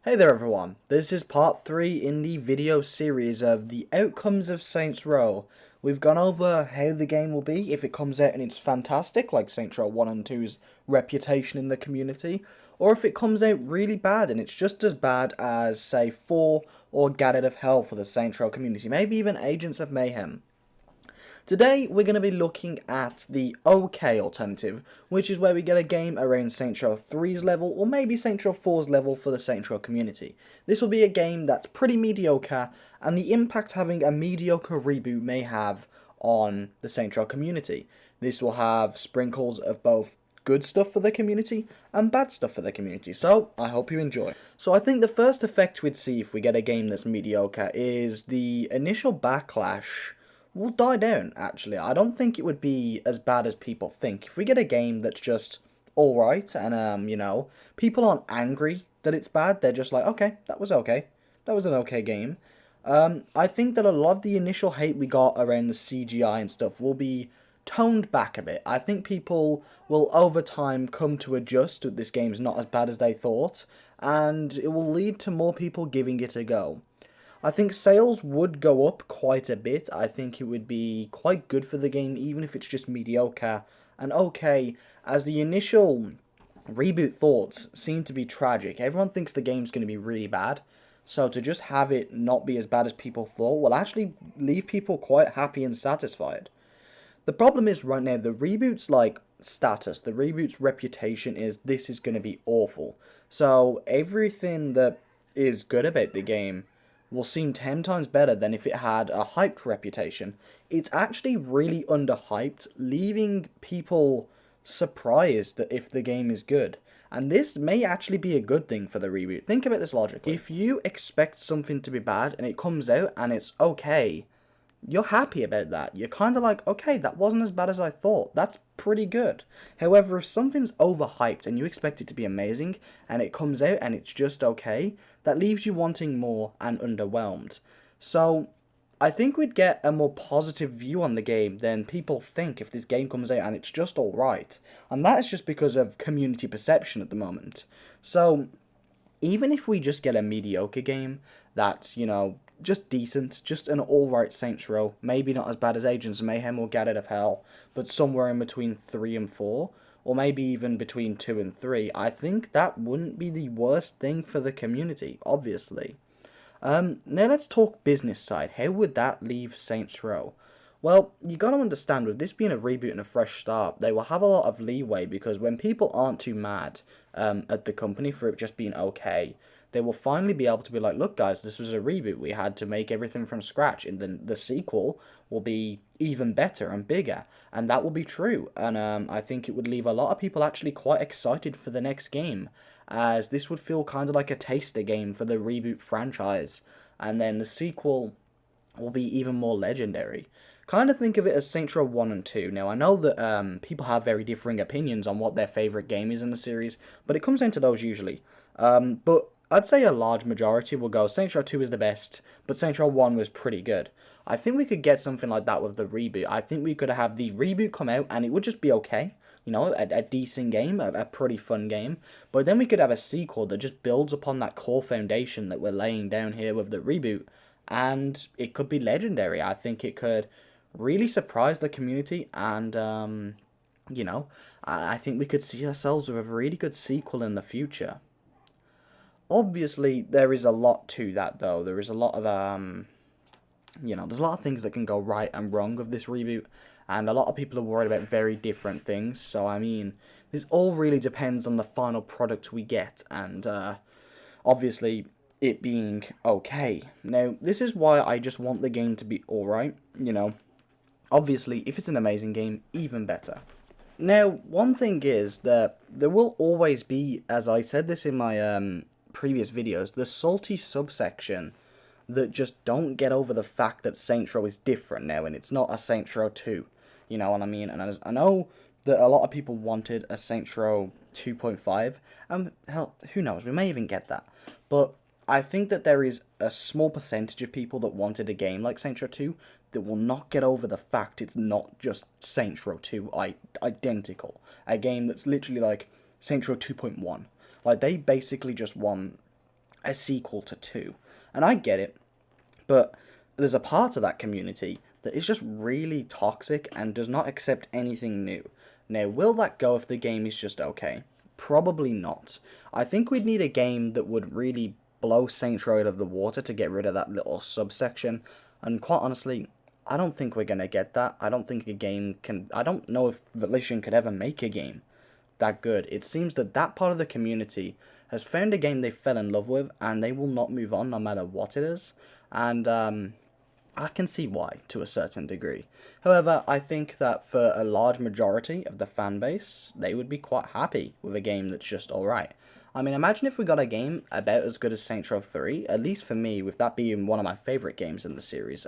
Hey there everyone, this is part 3 in the video series of the outcomes of Saints Row. We've gone over how the game will be if it comes out and it's fantastic, like Saints Row 1 and 2's reputation in the community, or if it comes out really bad and it's just as bad as, say, 4 or Get Out of Hell for the Saints Row community, maybe even Agents of Mayhem. Today, we're going to be looking at the OK alternative, which is where we get a game around Saints Row 3's level, or maybe Saints Row 4's level for the Saints Row community. This will be a game that's pretty mediocre, and the impact having a mediocre reboot may have on the Saints Row community. This will have sprinkles of both good stuff for the community and bad stuff for the community, so I hope you enjoy. So I think the first effect we'd see if we get a game that's mediocre is the initial backlash will die down, actually. I don't think it would be as bad as people think. If we get a game that's just alright, and, people aren't angry that it's bad, they're just like, okay, that was okay. That was an okay game. I think that a lot of the initial hate we got around the CGI and stuff will be toned back a bit. I think people will, over time, come to adjust that this game's not as bad as they thought, and it will lead to more people giving it a go. I think sales would go up quite a bit. I think it would be quite good for the game, even if it's just mediocre and okay, as the initial reboot thoughts seem to be tragic. Everyone thinks the game's going to be really bad, so to just have it not be as bad as people thought will actually leave people quite happy and satisfied. The problem is right now, the reboot's status, the reboot's reputation is this is going to be awful. So everything that is good about the game will seem 10 times better than if it had a hyped reputation. It's actually really underhyped, leaving people surprised that if the game is good. And this may actually be a good thing for the reboot. Think about this logically. If you expect something to be bad and it comes out and it's okay, you're happy about that. You're kind of like, okay, that wasn't as bad as I thought. That's pretty good. However, if something's overhyped and you expect it to be amazing and it comes out and it's just okay, that leaves you wanting more and underwhelmed. So I think we'd get a more positive view on the game than people think if this game comes out and it's just alright. And that is just because of community perception at the moment. So even if we just get a mediocre game that's, just decent, just an alright Saints Row, maybe not as bad as Agents of Mayhem or Get Out of Hell, but somewhere in between 3 and 4, or maybe even between 2 and 3, I think that wouldn't be the worst thing for the community, obviously. Now let's talk business side. How would that leave Saints Row? Well, you got to understand, with this being a reboot and a fresh start, they will have a lot of leeway, because when people aren't too mad at the company for it just being okay, they will finally be able to be like, look guys, this was a reboot, we had to make everything from scratch, and then the sequel will be even better and bigger, and that will be true. And I think it would leave a lot of people actually quite excited for the next game, as this would feel kind of like a taster game for the reboot franchise, and then the sequel will be even more legendary. Kind of think of it as Saints Row 1 and 2. Now, I know that people have very differing opinions on what their favourite game is in the series, but it comes down to those usually. But I'd say a large majority will go Saints Row 2 is the best, but Saints Row 1 was pretty good. I think we could get something like that with the reboot. I think we could have the reboot come out and it would just be okay. A decent game, a pretty fun game. But then we could have a sequel that just builds upon that core foundation that we're laying down here with the reboot. And it could be legendary. I think it could really surprise the community, and I think we could see ourselves with a really good sequel in the future. Obviously, there is a lot to that, though. There is a lot of there's a lot of things that can go right and wrong with this reboot, and a lot of people are worried about very different things. So I mean, this all really depends on the final product we get, and obviously it being okay. Now, this is why I just want the game to be alright, Obviously, if it's an amazing game, even better. Now, one thing is that there will always be, as I said this in my previous videos, the salty subsection that just don't get over the fact that Saints Row is different now, and it's not a Saints Row 2. You know what I mean? And I know that a lot of people wanted a Saints Row 2.5, and hell, who knows, we may even get that. But I think that there is a small percentage of people that wanted a game like Saints Row 2 that will not get over the fact it's not just Saints Row 2 identical. A game that's literally like Saints Row 2.1. Like, they basically just want a sequel to 2. And I get it, but there's a part of that community that is just really toxic and does not accept anything new. Now, will that go if the game is just okay? Probably not. I think we'd need a game that would really blow Saints Row out of the water to get rid of that little subsection. And quite honestly, I don't think we're going to get that. I don't think a game can... I don't know if Volition could ever make a game that good. It seems that that part of the community has found a game they fell in love with, and they will not move on no matter what it is. And I can see why, to a certain degree. However, I think that for a large majority of the fan base, they would be quite happy with a game that's just alright. I mean, imagine if we got a game about as good as Saints Row 3, at least for me, with that being one of my favourite games in the series.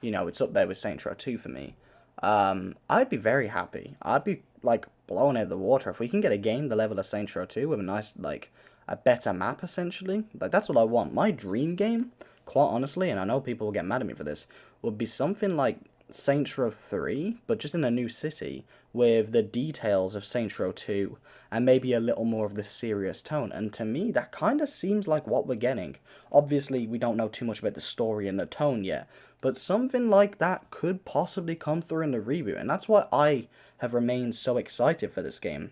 You know, it's up there with Saints Row 2 for me. I'd be very happy. I'd be, like, blown out of the water if we can get a game the level of Saints Row 2 with a nice, like, a better map, essentially. Like, that's what I want. My dream game, quite honestly, and I know people will get mad at me for this, would be something like Saints Row 3, but just in a new city, with the details of Saints Row 2, and maybe a little more of the serious tone. And to me, that kind of seems like what we're getting. Obviously, we don't know too much about the story and the tone yet, but something like that could possibly come through in the reboot, and that's why I have remained so excited for this game.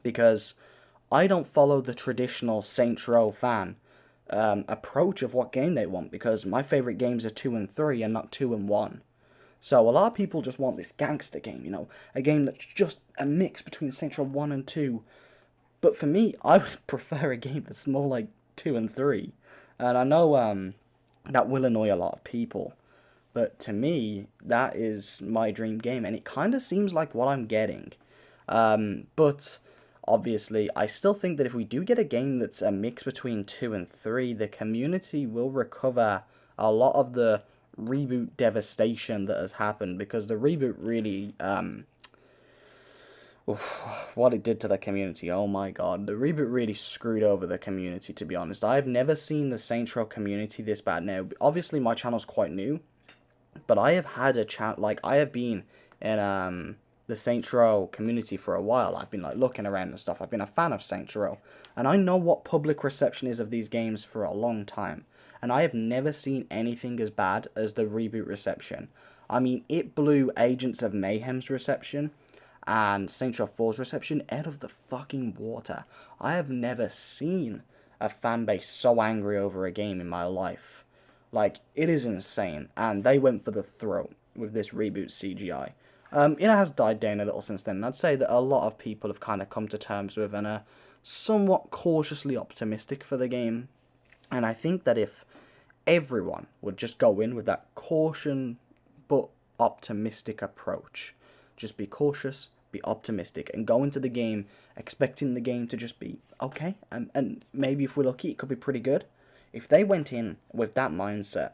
Because I don't follow the traditional Saints Row fan approach of what game they want, because my favourite games are 2 and 3 and not 2 and 1. So a lot of people just want this gangster game, you know, a game that's just a mix between Saints Row 1 and 2. But for me, I would prefer a game that's more like 2 and 3. And I know that will annoy a lot of people, but to me, that is my dream game, and it kind of seems like what I'm getting. But obviously, I still think that if we do get a game that's a mix between 2 and 3, the community will recover a lot of the reboot devastation that has happened, because the reboot really, what it did to the community, oh my god, the reboot really screwed over the community, to be honest. I've never seen the Saints Row community this bad. Now, obviously my channel's quite new, but I have had a chat, like, I have been in, the Saints Row community for a while. I've been, like, looking around and stuff. I've been a fan of Saints Row, and I know what public reception is of these games for a long time, and I have never seen anything as bad as the reboot reception. I mean, it blew Agents of Mayhem's reception and Saints Row 4's reception out of the fucking water. I have never seen a fan base so angry over a game in my life. Like, it is insane, and they went for the throat with this reboot CGI. It has died down a little since then, and I'd say that a lot of people have kind of come to terms with and are somewhat cautiously optimistic for the game. And I think that if everyone would just go in with that caution but optimistic approach, just be cautious, be optimistic, and go into the game expecting the game to just be okay, and maybe if we're lucky it could be pretty good. If they went in with that mindset,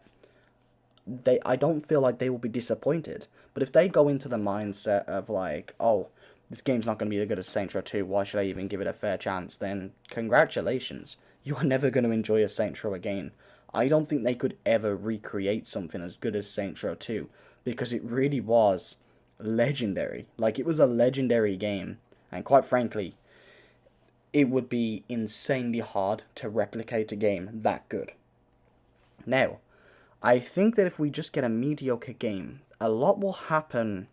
I don't feel like they will be disappointed. But if they go into the mindset of like, oh, this game's not going to be as good as Saints Row 2, why should I even give it a fair chance, then congratulations, you are never going to enjoy a Saints Row again. I don't think they could ever recreate something as good as Saints Row 2, because it really was legendary. Like, it was a legendary game, and quite frankly, it would be insanely hard to replicate a game that good. Now, I think that if we just get a mediocre game, a lot will happen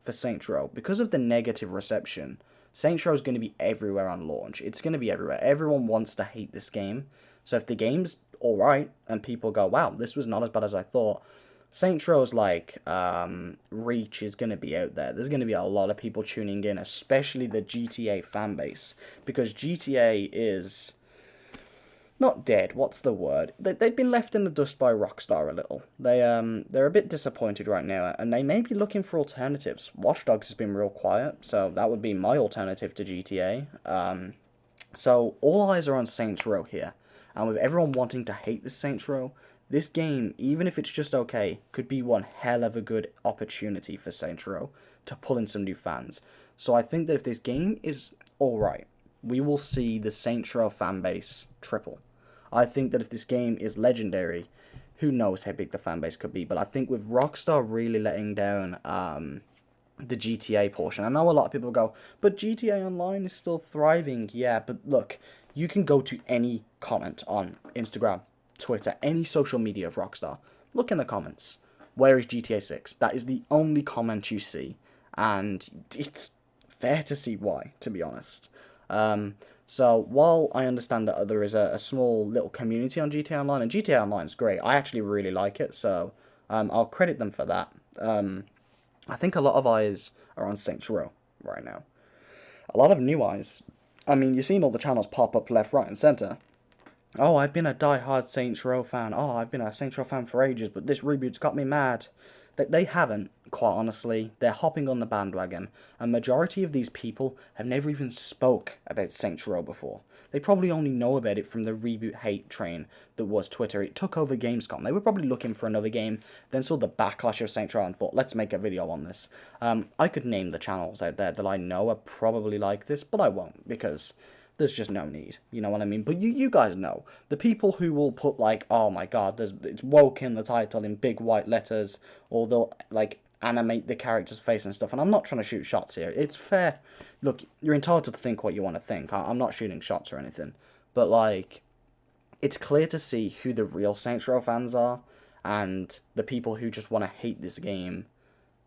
for Saints Row. Because of the negative reception, Saints Row is going to be everywhere on launch. It's going to be everywhere. Everyone wants to hate this game. So if the game's alright, and people go, wow, this was not as bad as I thought, Saints Row's, like, reach is going to be out there. There's going to be a lot of people tuning in, especially the GTA fanbase. Because GTA is not dead, what's the word? They've been left in the dust by Rockstar a little. They're a bit disappointed right now, and they may be looking for alternatives. Watch Dogs has been real quiet, so that would be my alternative to GTA. So all eyes are on Saints Row here, and with everyone wanting to hate this Saints Row, this game, even if it's just okay, could be one hell of a good opportunity for Saints Row to pull in some new fans. So I think that if this game is alright, we will see the Saints Row fanbase triple. I think that if this game is legendary, who knows how big the fanbase could be. But I think with Rockstar really letting down the GTA portion, I know a lot of people go, but GTA Online is still thriving. Yeah, but look, You can go to any comment on Instagram, Twitter, any social media of Rockstar. Look in the comments. Where is GTA 6? That is the only comment you see. And it's fair to see why, to be honest. So while I understand that there is a small little community on GTA Online, and GTA Online is great, I actually really like it, so I'll credit them for that. I think a lot of eyes are on Saints Row right now. A lot of new eyes. I mean, you've seen all the channels pop up left, right, and centre. Oh, I've been a die-hard Saints Row fan. Oh, I've been a Saints Row fan for ages, but this reboot's got me mad. They haven't, quite honestly. They're hopping on the bandwagon. A majority of these people have never even spoke about Saints Row before. They probably only know about it from the reboot hate train that was Twitter. It took over Gamescom. They were probably looking for another game, then saw the backlash of Saints Row and thought, let's make a video on this. I could name the channels out there that I know are probably like this, but I won't, because there's just no need, you know what I mean? But you guys know, the people who will put like, oh my god, it's woke in the title in big white letters, or they'll like animate the character's face and stuff, and I'm not trying to shoot shots here, it's fair, look, you're entitled to think what you want to think, I'm not shooting shots or anything, but like, it's clear to see who the real Saints Row fans are, and the people who just want to hate this game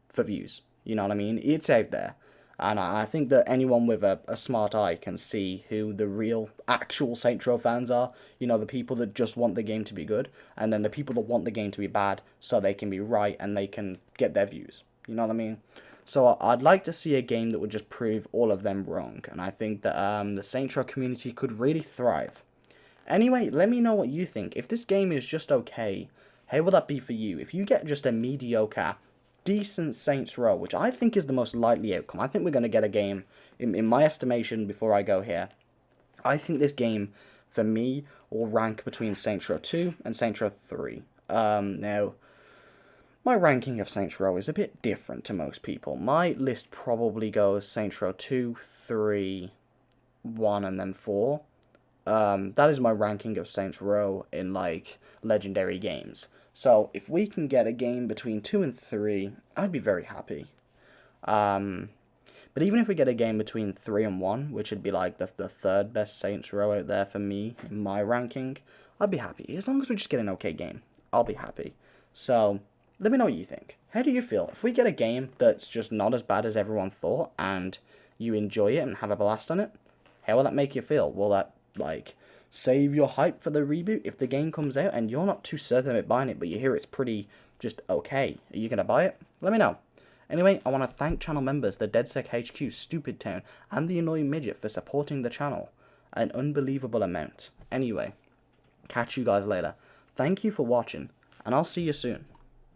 for views, you know what I mean? It's out there. And I think that anyone with a smart eye can see who the real, actual Saints Row fans are. You know, the people that just want the game to be good, and then the people that want the game to be bad so they can be right and they can get their views. You know what I mean? So I'd like to see a game that would just prove all of them wrong. And I think that the Saints Row community could really thrive. Anyway, let me know what you think. If this game is just okay, how will that be for you? If you get just a mediocre, decent Saints Row, which I think is the most likely outcome. I think we're going to get a game, in my estimation, before I go here. I think this game, for me, will rank between Saints Row 2 and Saints Row 3. Now, my ranking of Saints Row is a bit different to most people. My list probably goes Saints Row 2, 3, 1, and then 4. That is my ranking of Saints Row in, like, legendary games. So, if we can get a game between 2 and 3, I'd be very happy. But even if we get a game between 3 and 1, which would be like the third best Saints Row out there for me, in my ranking, I'd be happy. As long as we just get an okay game, I'll be happy. So, let me know what you think. How do you feel? If we get a game that's just not as bad as everyone thought, and you enjoy it and have a blast on it, how will that make you feel? Will that, like, save your hype for the reboot if the game comes out and you're not too certain about buying it, but you hear it's pretty just okay? Are you going to buy it? Let me know. Anyway, I want to thank channel members, the DeadSec HQ, Stupid Town, and the Annoying Midget for supporting the channel. An unbelievable amount. Anyway, catch you guys later. Thank you for watching, and I'll see you soon.